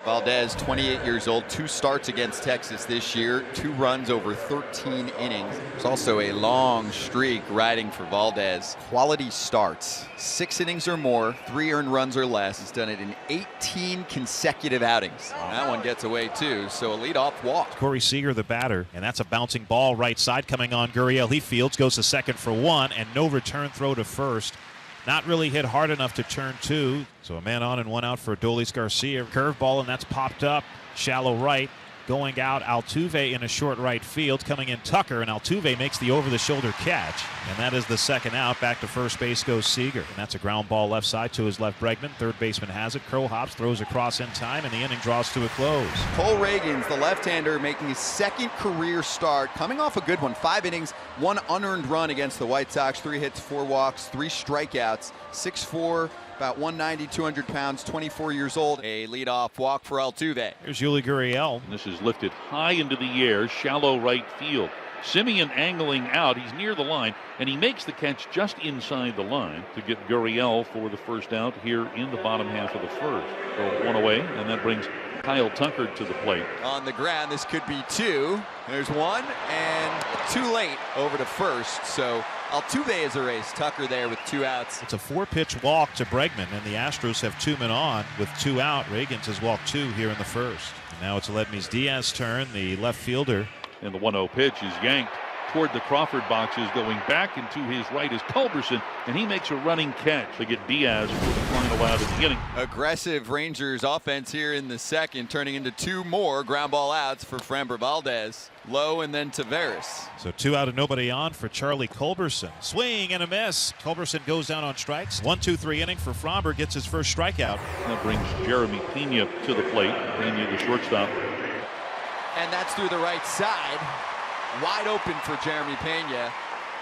Valdez, 28 years old, 2 starts against Texas this year, 2 runs over 13 innings. There's also a long streak riding for Valdez. Quality starts, 6 innings or more, 3 earned runs or less. He's done it in 18 consecutive outings. That one gets away too, so a leadoff walk. Corey Seager, the batter, and that's a bouncing ball right side coming on Gurriel. He fields, goes to second for 1, and no return throw to first. Not really hit hard enough to turn 2. So a man on and 1 out for Adolis Garcia. Curveball, and that's popped up. Shallow right. Going out, Altuve in a short right field. Coming in Tucker, and Altuve makes the over-the-shoulder catch. And that is the second out. Back to first base goes Seager. And that's a ground ball left side to his left. Bregman. Third baseman has it. Curl hops, throws across in time, and the inning draws to a close. Cole Reagans, the left-hander, making his 2nd career start. Coming off a good one. 5 innings, 1 unearned run against the White Sox. 3 hits, 4 walks, 3 strikeouts. 6'4", about 190, 200 pounds, 24 years old. A leadoff walk for Altuve. Here's Yuli Gurriel. And this is lifted high into the air, shallow right field. Simeon angling out. He's near the line, and he makes the catch just inside the line to get Gurriel for the first out here in the bottom half of the first. So 1 away, and that brings Kyle Tucker to the plate. On the ground, this could be 2. There's 1, and too late over to first. So Altuve has erased Tucker there with 2 outs. It's a 4-pitch walk to Bregman, and the Astros have 2 men on with 2 out. Reagans has walked 2 here in the first. And now it's Aledmys Diaz's turn, the left fielder. And the 1-0 pitch is yanked toward the Crawford boxes. Going back into his right is Culberson, and he makes a running catch to get Diaz for the final out of the inning. Aggressive Rangers offense here in the second, turning into 2 more ground ball outs for Framber Valdez. Low and then Taveras. So 2 out and nobody on for Charlie Culberson. Swing and a miss. Culberson goes down on strikes. 1-2-3 inning for Framber, gets his first strikeout. That brings Jeremy Pena to the plate. Pena, the shortstop. And that's through the right side. Wide open for Jeremy Pena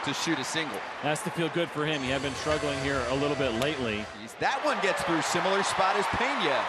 to shoot a single. Has to feel good for him. He had been struggling here a little bit lately. That one gets through, similar spot as Pena.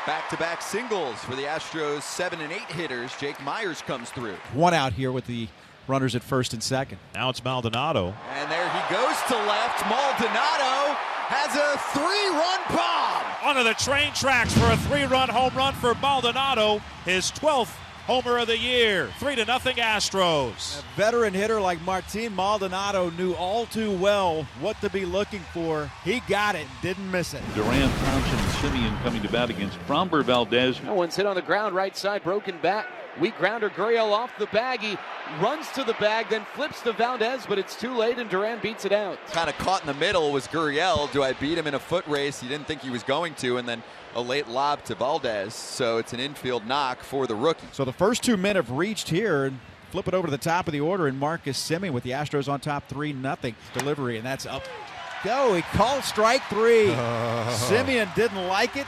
Back-to-back singles for the Astros 7 and 8 hitters. Jake Myers comes through. 1 out here with the runners at first and second. Now it's Maldonado. And there he goes to left. Maldonado has a 3-run bomb. Onto the train tracks for a 3-run home run for Maldonado. His 12th homer of the year. 3-0 Astros. A veteran hitter like Martin Maldonado knew all too well what to be looking for. He got it, didn't miss it. Duran, Thompson, and Simeon coming to bat against Framber Valdez. No one's hit on the ground, right side, broken bat. Weak grounder, Gurriel off the bag. He runs to the bag, then flips to Valdez, but it's too late, and Duran beats it out. Kind of caught in the middle was Gurriel. Do I beat him in a foot race? He didn't think he was going to, and then a late lob to Valdez. So it's an infield knock for the rookie. So the first 2 men have reached here, and flip it over to the top of the order, and Marcus Semien with the Astros on top 3-0 delivery, and that's up. Go, he called strike 3. Semien didn't like it.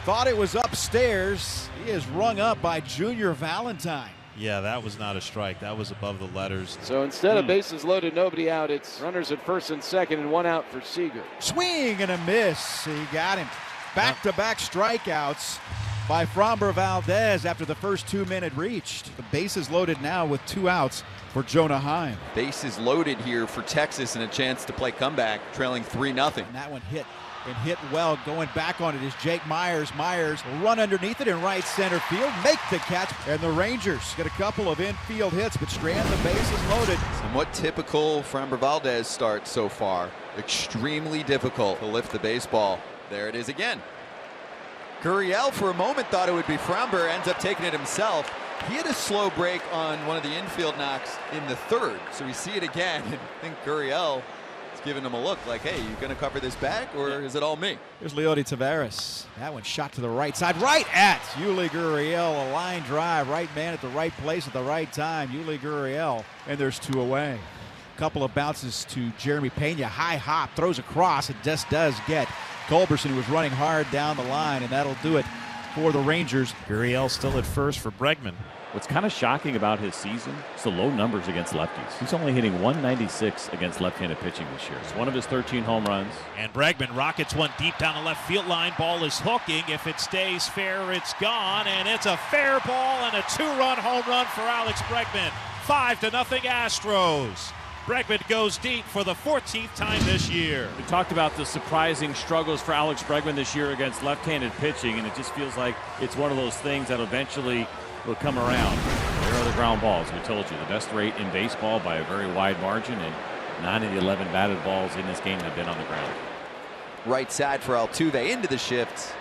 Thought it was upstairs. He is rung up by Junior Valentine. Yeah, that was not a strike. That was above the letters. So instead of bases loaded, nobody out, it's runners at first and second and 1 out for Seager. Swing and a miss. He got him. Back-to-back strikeouts by Framber Valdez after the first 2 men had reached. The bases loaded now with 2 outs for Jonah Heim. Bases loaded here for Texas and a chance to play comeback, trailing 3-0. And that one hit. And hit well. Going back on it is Jake Myers. Myers will run underneath it in right center field, make the catch, and the Rangers get a couple of infield hits, but Strand, the bases loaded. Somewhat typical Framber Valdez start so far. Extremely difficult to lift the baseball. There it is again. Gurriel for a moment thought it would be Framber, ends up taking it himself. He had a slow break on one of the infield knocks in the 3rd, so we see it again, and I think Gurriel giving him a look like, hey, you going to cover this back, or is it all me? Here's Leody Taveras. That one shot to the right side, right at Yuli Gurriel. A line drive, right man at the right place at the right time. Yuli Gurriel, and there's 2 away. Couple of bounces to Jeremy Pena. High hop, throws across, and just does get Culberson, who was running hard down the line, and that'll do it for the Rangers. Gurriel still at first for Bregman. What's kind of shocking about his season is the low numbers against lefties. He's only hitting 196 against left-handed pitching this year. It's one of his 13 home runs. And Bregman rockets one deep down the left field line. Ball is hooking. If it stays fair, it's gone. And it's a fair ball and a 2-run home run for Alex Bregman. 5-0 Astros. Bregman goes deep for the 14th time this year. We talked about the surprising struggles for Alex Bregman this year against left-handed pitching, and it just feels like it's one of those things that eventually will come around. There are the ground balls. We told you the best rate in baseball by a very wide margin, and 9 of the 11 batted balls in this game have been on the ground. Right side for Altuve into the shift.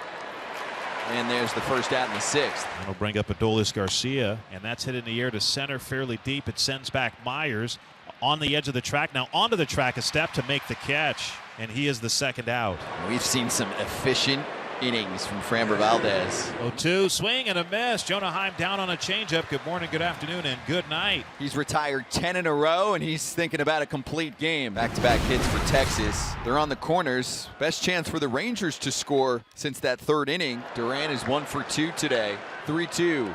And there's the first out in the 6th. That'll bring up Adolis Garcia, and that's hit in the air to center fairly deep. It sends back Myers on the edge of the track. Now onto the track a step to make the catch, and he is the second out. We've seen some efficient innings from Framber Valdez. 0-2, swing and a miss. Jonah Heim down on a changeup. Good morning, good afternoon, and good night. He's retired 10 in a row, and he's thinking about a complete game. Back-to-back hits for Texas. They're on the corners. Best chance for the Rangers to score since that 3rd inning. Duran is 1 for 2 today. 3-2.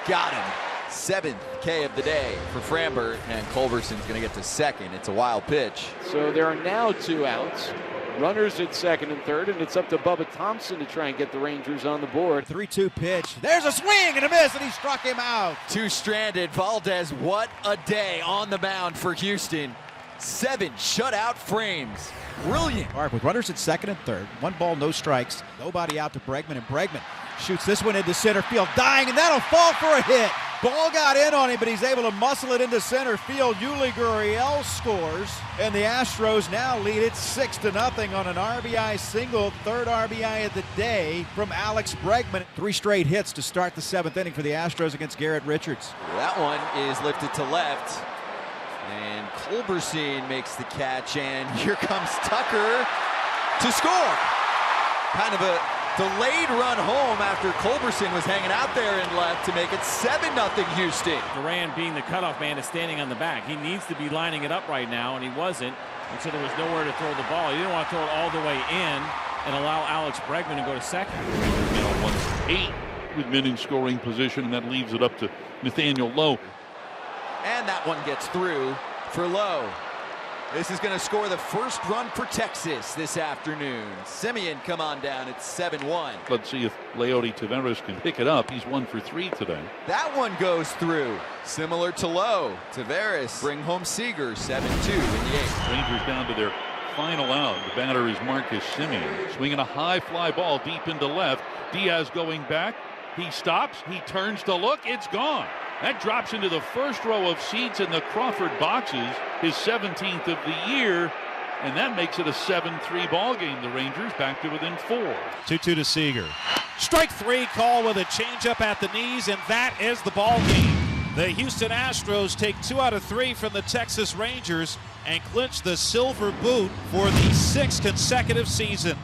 Got him. 7th K of the day for Framber, and Culberson's going to get to second. It's a wild pitch. So there are now 2 outs. Runners at 2nd and 3rd, and it's up to Bubba Thompson to try and get the Rangers on the board. 3-2 pitch. There's a swing and a miss, and he struck him out. 2 stranded. Valdez, what a day on the mound for Houston. 7 shutout frames. Brilliant. All right, with runners at 2nd and 3rd, 1 ball, no strikes, nobody out to Bregman, and Bregman shoots this one into center field, dying, and that'll fall for a hit. Ball got in on him, but he's able to muscle it into center field. Yuli Gurriel scores, and the Astros now lead it 6-0 on an RBI single, 3rd RBI of the day from Alex Bregman. 3 straight hits to start the 7th inning for the Astros against Garrett Richards. That one is lifted to left, and Culberson makes the catch, and here comes Tucker to score. Kind of a delayed run home after Culberson was hanging out there in left to make it 7-0 Houston. Duran, being the cutoff man, is standing on the back. He needs to be lining it up right now, and he wasn't. And so there was nowhere to throw the ball. You didn't want to throw it all the way in and allow Alex Bregman to go to second. Now 1-8 with men in scoring position, and that leaves it up to Nathaniel Lowe. And that one gets through for Lowe. This is going to score the first run for Texas this afternoon. Simeon, come on down. It's 7-1. Let's see if Leody Taveras can pick it up. He's 1 for 3 today. That one goes through. Similar to Lowe. Taveras bring home Seager. 7-2 in the 8th. Rangers down to their final out. The batter is Marcus Simeon. Swinging a high fly ball deep into left. Diaz going back. He stops. He turns to look. It's gone. That drops into the first row of seats in the Crawford boxes, his 17th of the year, and that makes it a 7-3 ball game. The Rangers back to within 4. 2-2 to Seager. Strike 3 call with a changeup at the knees, and that is the ball game. The Houston Astros take 2 out of 3 from the Texas Rangers and clinch the silver boot for the 6th consecutive season.